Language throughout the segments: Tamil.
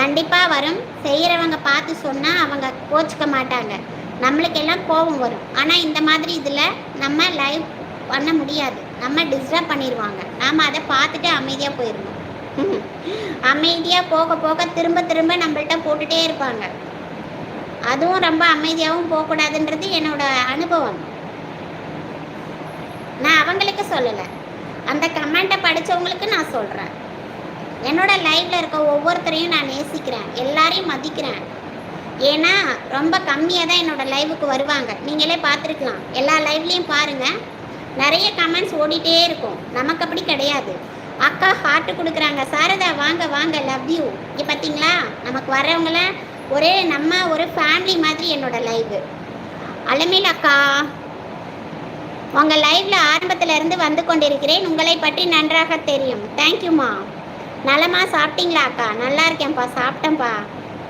கண்டிப்பாக வரும். செய்கிறவங்க பார்த்து சொன்னால் அவங்க கோச்சிக்க மாட்டாங்க. நம்மளுக்கெல்லாம் கோபம் வரும். ஆனால் இந்த மாதிரி இதில் நம்ம லைவ் பண்ண முடியாது. நம்ம டிஸ்டர்ப் பண்ணிடுவாங்க. நாம் அதை பார்த்துட்டு அமைதியாக போயிடணும். அமைதியாக போக போக திரும்ப திரும்ப நம்மள்கிட்ட போட்டுகிட்டே இருப்பாங்க. அதுவும் ரொம்ப அமைதியாகவும் போகக்கூடாதுன்றது என்னோட அனுபவம். நான் அவங்களுக்கு சொல்லலை, அந்த கமெண்ட்டை படித்தவங்களுக்கு நான் சொல்கிறேன். என்னோட லைவ்ல இருக்க ஒவ்வொருத்தரையும் நான் நேசிக்கிறேன், எல்லாரையும் மதிக்கிறேன். ஏன்னா ரொம்ப கம்மியாக தான் என்னோட லைவுக்கு வருவாங்க. நீங்களே பார்த்துருக்கலாம், எல்லா லைவ்லேயும் பாருங்கள், நிறைய கமெண்ட்ஸ் ஓடிட்டே இருக்கும். நமக்கு அப்படி கிடையாது. அக்கா ஹார்ட்டு கொடுக்குறாங்க, சாரதா வாங்க வாங்க லவ் யூ. இங்கே பார்த்தீங்களா, நமக்கு வரவங்கள நம்ம ஒரு ஃபேமிலி மாதிரி என்னோட லைவு. அலமேல் அக்கா, உங்கள் லைவ்ல ஆரம்பத்தில் இருந்து வந்து கொண்டிருக்கிறேன், உங்களை பற்றி நன்றாக தெரியும். தேங்க்யூம்மா. நலமா சாப்பிட்டீங்களா அக்கா? நல்லா இருக்கேன்ப்பா, சாப்பிட்டேன்ப்பா.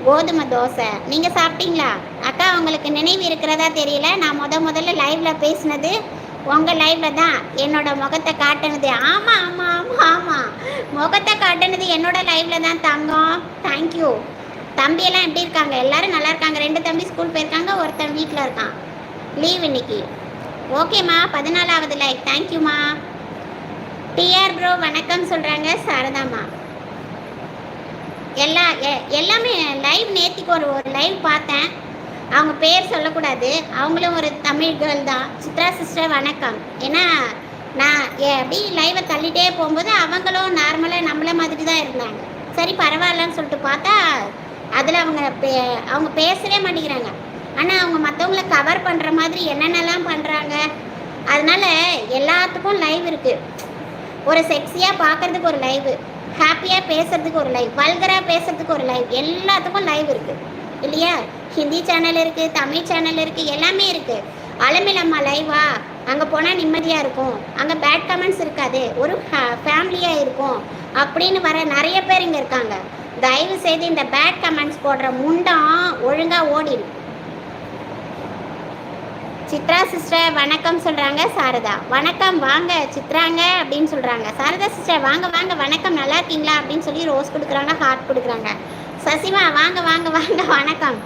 கோதுமை தோசை. நீங்கள் சாப்பிட்டீங்களா அக்கா? உங்களுக்கு நினைவு இருக்கிறதா தெரியல, நான் முதல்ல லைவில் பேசினது உங்கள் லைவில் தான். என்னோட முகத்தை காட்டினது, ஆமாம் ஆமாம் ஆமாம் ஆமாம், முகத்தை காட்டினது என்னோட லைவில் தான் தங்கம். தேங்க்யூ. தம்பியெல்லாம் எப்படி இருக்காங்க? எல்லோரும் நல்லா இருக்காங்க. 2 தம்பி ஸ்கூல் போயிருக்காங்க, ஒருத்தன் வீட்டில் இருக்கான், லீவ் இன்னைக்கு. ஓகேம்மா, 14வது லைக். தேங்க்யூம்மா. டிஆர் ப்ரோ வணக்கம் சொல்கிறாங்க சாரதாம்மா. எல்லாமே லைவ் நேற்றுக்கு ஒரு லைவ் பார்த்தேன், அவங்க பேர் சொல்லக்கூடாது, அவங்களும் ஒரு தமிழ் கேர்ள் தான். சித்ரா சிஸ்டர் வணக்கம். ஏன்னா நான் எப்படி லைவை தள்ளிட்டே போகும்போது அவங்களும் நார்மலாக நம்மள மாதிரி தான் இருந்தாங்க. சரி பரவாயில்லன்னு சொல்லிட்டு பார்த்தா அதில் அவங்க பேசவே மாட்டேங்கிறாங்க. ஆனால் அவங்க மற்றவங்கள கவர் பண்ணுற மாதிரி என்னென்னலாம் பண்ணுறாங்க. அதனால் எல்லாத்துக்கும் லைவ் இருக்குது. ஒரு செக்ஸியாக பார்க்குறதுக்கு ஒரு லைவு, ஹாப்பியாக பேசுறதுக்கு ஒரு லைவ், வல்கராக பேசுறதுக்கு ஒரு லைவ், எல்லாத்துக்கும் லைவ் இருக்குது இல்லையா? ஹிந்தி சேனல் இருக்குது, தமிழ் சேனல் இருக்குது, எல்லாமே இருக்குது. அலமேல் அம்மா லைவா, அங்கே போனால் நிம்மதியாக இருக்கும், அங்கே பேட் கமெண்ட்ஸ் இருக்காது, ஒரு ஃபேமிலியாக இருக்கும் அப்படின்னு வர நிறைய பேர் இங்கே இருக்காங்க. தயவு செய்து இந்த பேட் கமெண்ட்ஸ் போடுற முண்டம் ஒழுங்காக ஓடிடும். சித்ரா சிஸ்டர் வணக்கம் சொல்கிறாங்க சாரதா. வணக்கம் வாங்க சித்ராங்க அப்படின்னு சொல்கிறாங்க. சாரதா சிஸ்டர் வாங்க வாங்க வணக்கம், நல்லா இருக்கீங்களா அப்படின்னு சொல்லி ரோஸ் கொடுக்குறாங்க, ஹார்ட் கொடுக்குறாங்க. சசிமா வாங்க வாங்க வாங்க வணக்கம்.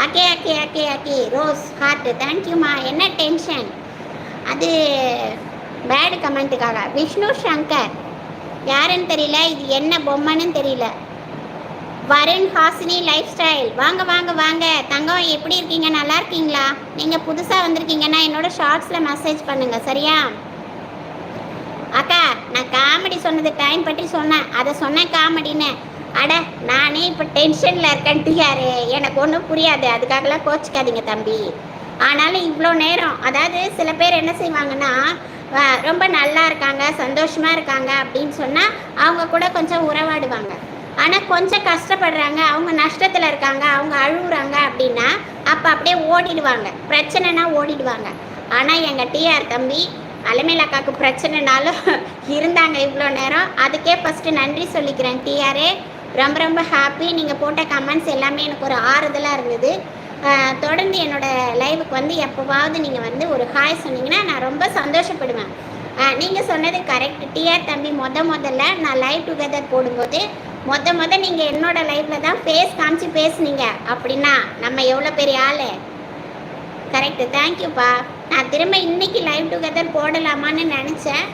அக்கே அக்கே அக்கே அக்கே ரோஸ் ஹார்ட். தேங்க்யூம்மா. என்ன டென்ஷன்? அது பேடு கமெண்ட்டுக்காக. விஷ்ணு சங்கர் யாருன்னு தெரியல, இது என்ன பொம்மைன்னு தெரியல. வருண் ஹாசினி லைஃப் ஸ்டைல் வாங்க வாங்க வாங்க. தங்கம் எப்படி இருக்கீங்க? நல்லா இருக்கீங்களா? நீங்கள் புதுசாக வந்திருக்கீங்கன்னா என்னோட ஷார்ட்ஸில் மெசேஜ் பண்ணுங்கள் சரியா? அக்கா நான் காமெடி சொன்னது டைம் பற்றி சொன்னேன், அதை சொன்னேன் காமெடின்னு. அட நானே இப்போ டென்ஷனில் இருக்கேன்ட்டு யாரு, எனக்கு ஒன்றும் புரியாது, அதுக்காகலாம் கோச்சிக்காதீங்க தம்பி. ஆனாலும் இவ்வளோ நேரம், அதாவது சில பேர் என்ன செய்வாங்கன்னா ரொம்ப நல்லா இருக்காங்க சந்தோஷமாக இருக்காங்க அப்படின்னு சொன்னால் அவங்க கூட கொஞ்சம் உறவாடுவாங்க. ஆனால் கொஞ்சம் கஷ்டப்படுறாங்க, அவங்க நஷ்டத்தில் இருக்காங்க, அவங்க அழுகுறாங்க அப்படின்னா அப்போ அப்படியே ஓடிடுவாங்க, பிரச்சனைனா ஓடிடுவாங்க. ஆனால் எங்கள் டிஆர் தம்பி அலமேல் அக்காவுக்கு பிரச்சனைனாலும் இருந்தாங்க இவ்வளோ நேரம். அதுக்கே ஃபஸ்ட்டு நன்றி சொல்லிக்கிறேன் டிஆரே. ரொம்ப ரொம்ப ஹாப்பி. நீங்கள் போட்ட கமெண்ட்ஸ் எல்லாமே எனக்கு ஒரு ஆறுதலாக இருந்தது. தொடர்ந்து என்னோடய லைவுக்கு வந்து எப்போவாவது நீங்கள் வந்து ஒரு ஹாய் சொன்னீங்கன்னா நான் ரொம்ப சந்தோஷப்படுவேன். நீங்கள் சொன்னது கரெக்ட் டிஆர் தம்பி. முதல்ல நான் லைவ் டுகெதர் போடும்போது நீங்கள் என்னோடய லைவில் தான் ஃபேஸ் காமிச்சு பேசுனீங்க அப்படின்னா நம்ம எவ்வளோ பெரிய ஆள். கரெக்டு, தேங்க்யூப்பா. நான் திரும்ப இன்றைக்கி லைவ் டுகெதர் போடலாமான்னு நினச்சேன்,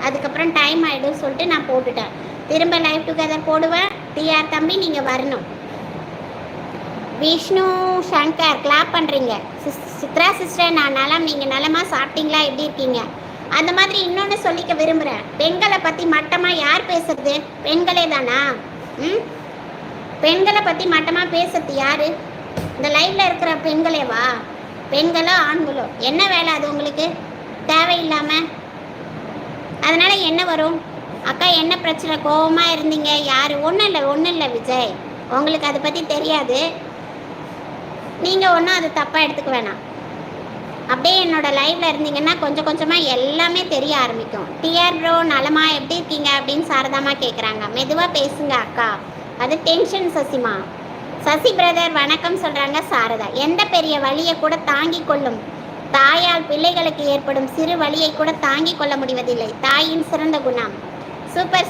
அதுக்கப்புறம் டைம் ஆகிடும் சொல்லிட்டு நான் போட்டுட்டேன். திரும்ப லைவ் டுகெதர் போடுவேன். டிஆர் தம்பி நீங்கள் வரணும். விஷ்ணு சங்கர் கிளாப் பண்ணுறீங்க. சித்ரா சிஸ்டர் நான் நலம், நீங்கள் நலமாக சாப்பிட்டீங்களா, எப்படி இருக்கீங்க? அந்த மாதிரி இன்னொன்று சொல்லிக்க விரும்புகிறேன். பெண்களை பற்றி மட்டமாக யார் பேசுறது? பெண்களே தானா? பெண்களை பற்றி மட்டமாக பேசுறது யார்? இந்த லைவில் இருக்கிற பெண்களேவா? பெண்களோ ஆண்களோ என்ன வேலை அது உங்களுக்கு தேவையில்லாமல்? அதனால் என்ன வரும்? அக்கா என்ன பிரச்சனை, கோபமாக இருந்தீங்க? யார்? ஒன்றும் இல்லை விஜய், உங்களுக்கு அதை பற்றி தெரியாது, நீங்கள் ஒன்றும் அது தப்பாக எடுத்துக்க வேணாம். அப்படியே என்னோடய லைவில் இருந்தீங்கன்னா கொஞ்சம் கொஞ்சமாக எல்லாமே தெரிய ஆரம்பிக்கும். டிஆர் ப்ரோ நலமா, எப்படி இருக்கீங்க அப்படின்னு சாரதாமா கேட்குறாங்க. மெதுவாக பேசுங்க அக்கா, அது டென்ஷன். சசிமா சசி பிரதர் வணக்கம் சொல்கிறாங்க சாரதா. எந்த பெரிய வலியை கூட தாங்கி கொள்ளும் தாயால் பிள்ளைகளுக்கு ஏற்படும் சிறு வலியை கூட தாங்கி கொள்ள முடிவதில்லை. தாயின் சிறந்த குணம். சூப்பர்.